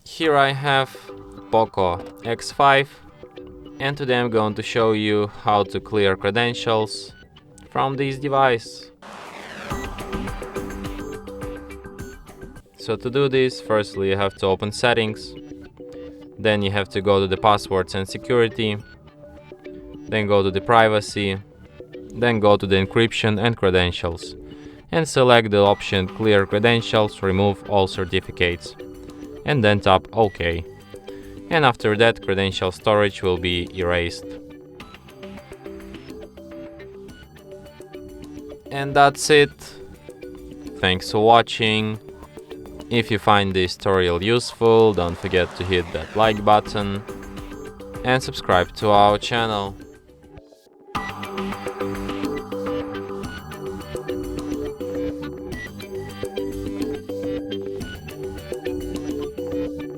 Here I have Poco X5, and today I'm going to show you how to clear credentials from this device. So to do this, firstly you have to open settings, then you have to go to the passwords and security, then go to the privacy, then go to the encryption and credentials, and select the option clear credentials, remove all certificates, and then tap OK. And after that, credential storage will be erased. And that's it. Thanks for watching. If you find this tutorial useful, don't forget to hit that like button and subscribe to our channel.